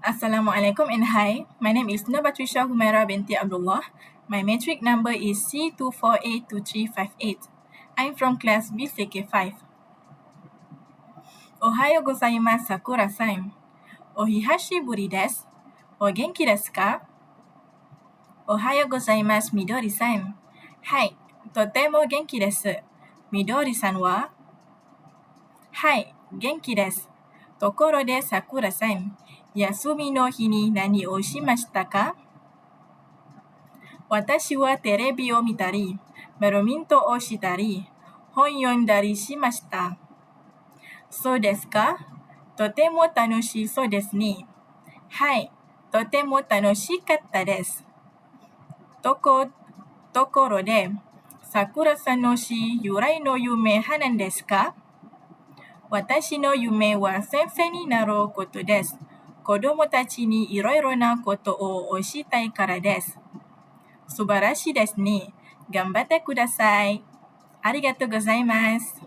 Assalamualaikum and hi. My name is Nur Batrisha Humaira binti Abdullah. My metric number is C24A2358. I'm from class B CK5. Ohayo gozaimasu, Sakura-san. Ohihashi buri desu. O genki desu ka? Ohayo gozaimasu, Midori-san. Hai, totemo genki desu. Midori-san wa? Hai, genki desu. Tokoro de Sakura-san, Yasumi no hi ni nani o shimashita ka? Watashi wa terebi o mitari, badminton o shitari, hon yondari shimashita. Sou desu ka? Totemo tanoshii sou desu ne. Hai, totemo tanoshikatta desu. Tokoro de, Sakura-san no shi yurai no yume ha nan desu ka? Watashi no yume wa sensei ni narou koto desu. Kodomo tachi ni iroiro na koto o oshitai kara desu. Subarashii desu ne. Ganbatte kudasai. Arigatou gozaimasu.